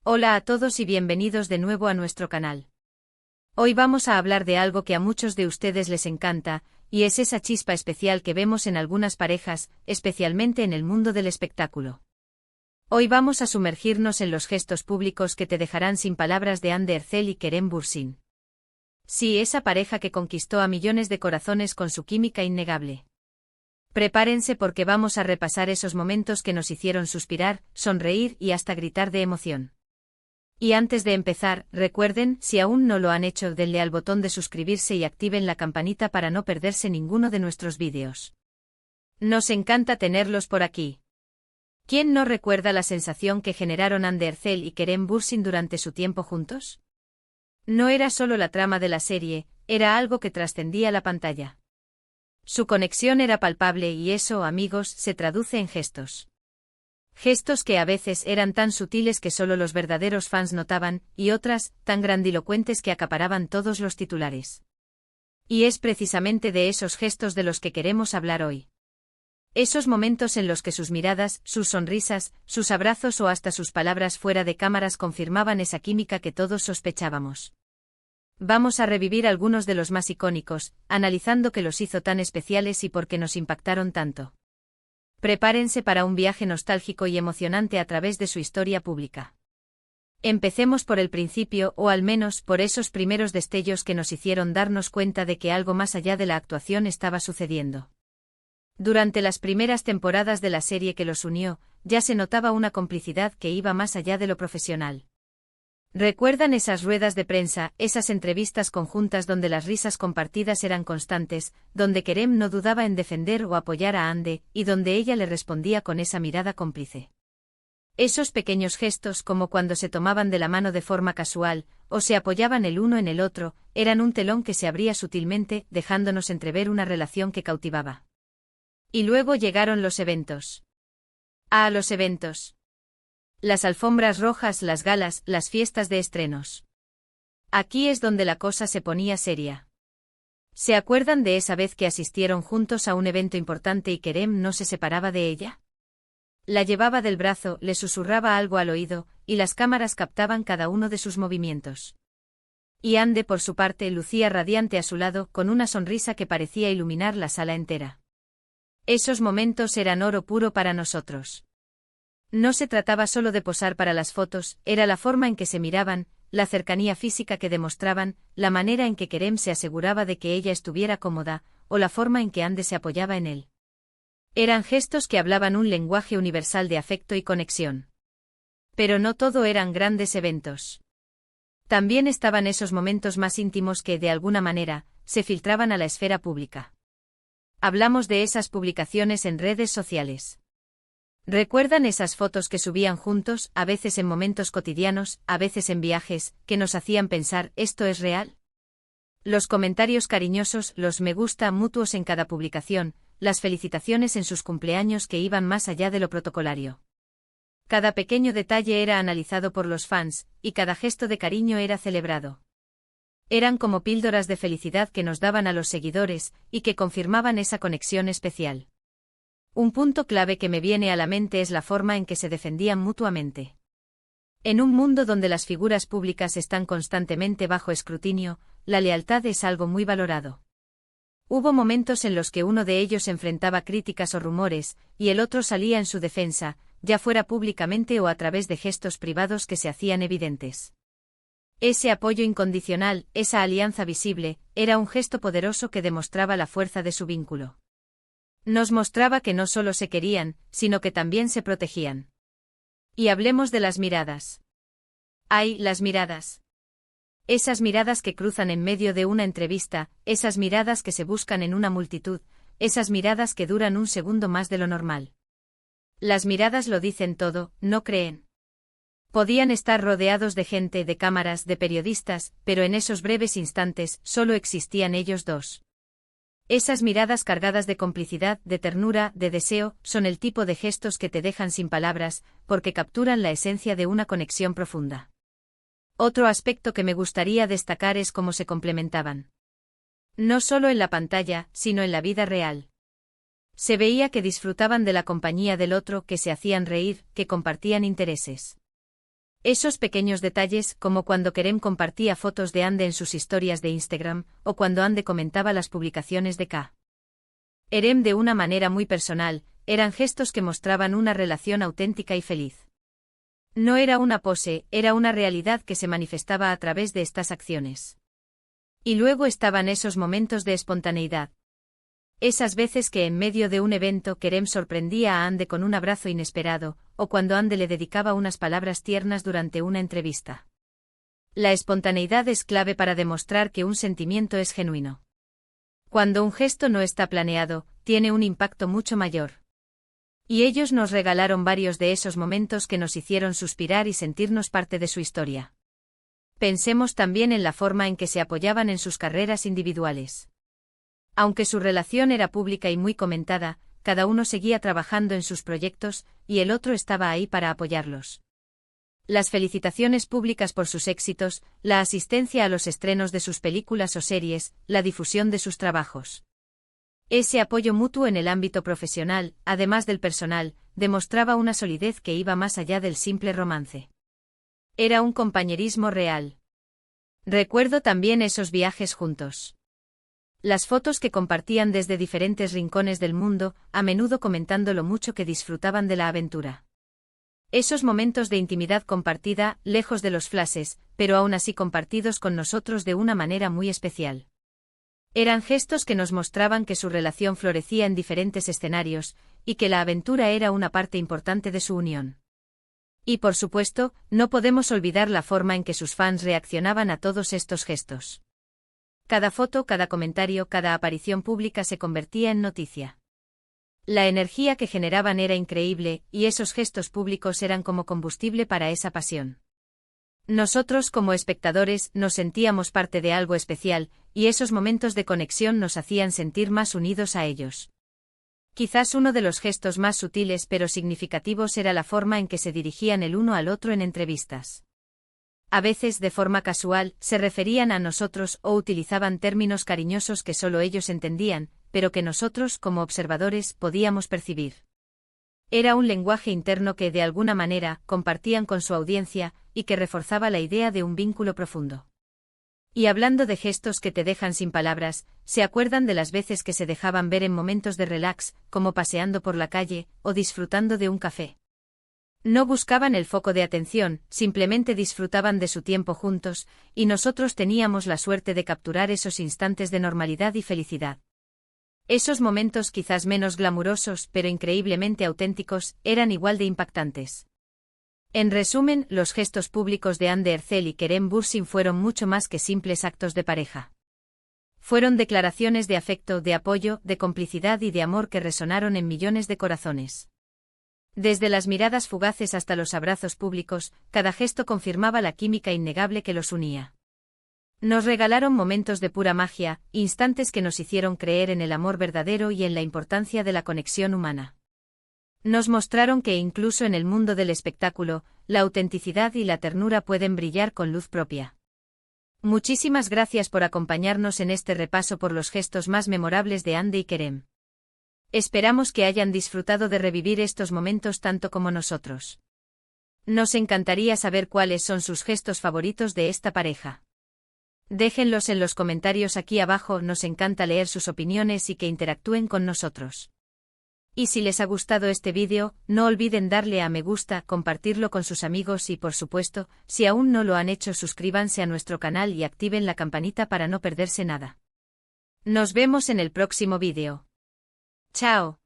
Hola a todos y bienvenidos de nuevo a nuestro canal. Hoy vamos a hablar de algo que a muchos de ustedes les encanta, y es esa chispa especial que vemos en algunas parejas, especialmente en el mundo del espectáculo. Hoy vamos a sumergirnos en los gestos públicos que te dejarán sin palabras de Hande Erçel y Kerem Bürsin. Sí, esa pareja que conquistó a millones de corazones con su química innegable. Prepárense porque vamos a repasar esos momentos que nos hicieron suspirar, sonreír y hasta gritar de emoción. Y antes de empezar, recuerden, si aún no lo han hecho, denle al botón de suscribirse y activen la campanita para no perderse ninguno de nuestros vídeos. Nos encanta tenerlos por aquí. ¿Quién no recuerda la sensación que generaron Hande Erçel y Kerem Bürsin durante su tiempo juntos? No era solo la trama de la serie, era algo que trascendía la pantalla. Su conexión era palpable y eso, amigos, se traduce en gestos. Gestos que a veces eran tan sutiles que solo los verdaderos fans notaban, y otras, tan grandilocuentes que acaparaban todos los titulares. Y es precisamente de esos gestos de los que queremos hablar hoy. Esos momentos en los que sus miradas, sus sonrisas, sus abrazos o hasta sus palabras fuera de cámaras confirmaban esa química que todos sospechábamos. Vamos a revivir algunos de los más icónicos, analizando qué los hizo tan especiales y por qué nos impactaron tanto. Prepárense para un viaje nostálgico y emocionante a través de su historia pública. Empecemos por el principio, o al menos por esos primeros destellos que nos hicieron darnos cuenta de que algo más allá de la actuación estaba sucediendo. Durante las primeras temporadas de la serie que los unió, ya se notaba una complicidad que iba más allá de lo profesional. ¿Recuerdan esas ruedas de prensa, esas entrevistas conjuntas donde las risas compartidas eran constantes, donde Kerem no dudaba en defender o apoyar a Hande, y donde ella le respondía con esa mirada cómplice? Esos pequeños gestos, como cuando se tomaban de la mano de forma casual, o se apoyaban el uno en el otro, eran un telón que se abría sutilmente, dejándonos entrever una relación que cautivaba. Y luego llegaron los eventos. Los eventos. Las alfombras rojas, las galas, las fiestas de estrenos. Aquí es donde la cosa se ponía seria. ¿Se acuerdan de esa vez que asistieron juntos a un evento importante y Kerem no se separaba de ella? La llevaba del brazo, le susurraba algo al oído, y las cámaras captaban cada uno de sus movimientos. Y Hande, por su parte, lucía radiante a su lado, con una sonrisa que parecía iluminar la sala entera. Esos momentos eran oro puro para nosotros. No se trataba solo de posar para las fotos, era la forma en que se miraban, la cercanía física que demostraban, la manera en que Kerem se aseguraba de que ella estuviera cómoda, o la forma en que Hande se apoyaba en él. Eran gestos que hablaban un lenguaje universal de afecto y conexión. Pero no todo eran grandes eventos. También estaban esos momentos más íntimos que, de alguna manera, se filtraban a la esfera pública. Hablamos de esas publicaciones en redes sociales. ¿Recuerdan esas fotos que subían juntos, a veces en momentos cotidianos, a veces en viajes, que nos hacían pensar, ¿esto es real? Los comentarios cariñosos, los me gusta mutuos en cada publicación, las felicitaciones en sus cumpleaños que iban más allá de lo protocolario. Cada pequeño detalle era analizado por los fans, y cada gesto de cariño era celebrado. Eran como píldoras de felicidad que nos daban a los seguidores, y que confirmaban esa conexión especial. Un punto clave que me viene a la mente es la forma en que se defendían mutuamente. En un mundo donde las figuras públicas están constantemente bajo escrutinio, la lealtad es algo muy valorado. Hubo momentos en los que uno de ellos enfrentaba críticas o rumores, y el otro salía en su defensa, ya fuera públicamente o a través de gestos privados que se hacían evidentes. Ese apoyo incondicional, esa alianza visible, era un gesto poderoso que demostraba la fuerza de su vínculo. Nos mostraba que no solo se querían, sino que también se protegían. Y hablemos de las miradas. ¡Ay, las miradas! Esas miradas que cruzan en medio de una entrevista, esas miradas que se buscan en una multitud, esas miradas que duran un segundo más de lo normal. Las miradas lo dicen todo, ¿no creen? Podían estar rodeados de gente, de cámaras, de periodistas, pero en esos breves instantes solo existían ellos dos. Esas miradas cargadas de complicidad, de ternura, de deseo, son el tipo de gestos que te dejan sin palabras, porque capturan la esencia de una conexión profunda. Otro aspecto que me gustaría destacar es cómo se complementaban. No solo en la pantalla, sino en la vida real. Se veía que disfrutaban de la compañía del otro, que se hacían reír, que compartían intereses. Esos pequeños detalles, como cuando Kerem compartía fotos de Ande en sus historias de Instagram, o cuando Ande comentaba las publicaciones de Kerem de una manera muy personal, eran gestos que mostraban una relación auténtica y feliz. No era una pose, era una realidad que se manifestaba a través de estas acciones. Y luego estaban esos momentos de espontaneidad. Esas veces que en medio de un evento Kerem sorprendía a Ande con un abrazo inesperado, o cuando Ande le dedicaba unas palabras tiernas durante una entrevista. La espontaneidad es clave para demostrar que un sentimiento es genuino. Cuando un gesto no está planeado, tiene un impacto mucho mayor. Y ellos nos regalaron varios de esos momentos que nos hicieron suspirar y sentirnos parte de su historia. Pensemos también en la forma en que se apoyaban en sus carreras individuales. Aunque su relación era pública y muy comentada, cada uno seguía trabajando en sus proyectos, y el otro estaba ahí para apoyarlos. Las felicitaciones públicas por sus éxitos, la asistencia a los estrenos de sus películas o series, la difusión de sus trabajos. Ese apoyo mutuo en el ámbito profesional, además del personal, demostraba una solidez que iba más allá del simple romance. Era un compañerismo real. Recuerdo también esos viajes juntos. Las fotos que compartían desde diferentes rincones del mundo, a menudo comentando lo mucho que disfrutaban de la aventura. Esos momentos de intimidad compartida, lejos de los flashes, pero aún así compartidos con nosotros de una manera muy especial. Eran gestos que nos mostraban que su relación florecía en diferentes escenarios, y que la aventura era una parte importante de su unión. Y por supuesto, no podemos olvidar la forma en que sus fans reaccionaban a todos estos gestos. Cada foto, cada comentario, cada aparición pública se convertía en noticia. La energía que generaban era increíble, y esos gestos públicos eran como combustible para esa pasión. Nosotros como espectadores nos sentíamos parte de algo especial, y esos momentos de conexión nos hacían sentir más unidos a ellos. Quizás uno de los gestos más sutiles pero significativos era la forma en que se dirigían el uno al otro en entrevistas. A veces, de forma casual, se referían a nosotros o utilizaban términos cariñosos que solo ellos entendían, pero que nosotros, como observadores, podíamos percibir. Era un lenguaje interno que, de alguna manera, compartían con su audiencia, y que reforzaba la idea de un vínculo profundo. Y hablando de gestos que te dejan sin palabras, ¿se acuerdan de las veces que se dejaban ver en momentos de relax, como paseando por la calle, o disfrutando de un café? No buscaban el foco de atención, simplemente disfrutaban de su tiempo juntos, y nosotros teníamos la suerte de capturar esos instantes de normalidad y felicidad. Esos momentos quizás menos glamurosos, pero increíblemente auténticos, eran igual de impactantes. En resumen, los gestos públicos de Hande Erçel y Kerem Bürsin fueron mucho más que simples actos de pareja. Fueron declaraciones de afecto, de apoyo, de complicidad y de amor que resonaron en millones de corazones. Desde las miradas fugaces hasta los abrazos públicos, cada gesto confirmaba la química innegable que los unía. Nos regalaron momentos de pura magia, instantes que nos hicieron creer en el amor verdadero y en la importancia de la conexión humana. Nos mostraron que incluso en el mundo del espectáculo, la autenticidad y la ternura pueden brillar con luz propia. Muchísimas gracias por acompañarnos en este repaso por los gestos más memorables de Hande y Kerem. Esperamos que hayan disfrutado de revivir estos momentos tanto como nosotros. Nos encantaría saber cuáles son sus gestos favoritos de esta pareja. Déjenlos en los comentarios aquí abajo, nos encanta leer sus opiniones y que interactúen con nosotros. Y si les ha gustado este vídeo, no olviden darle a me gusta, compartirlo con sus amigos y por supuesto, si aún no lo han hecho, suscríbanse a nuestro canal y activen la campanita para no perderse nada. Nos vemos en el próximo vídeo. ¡Chao!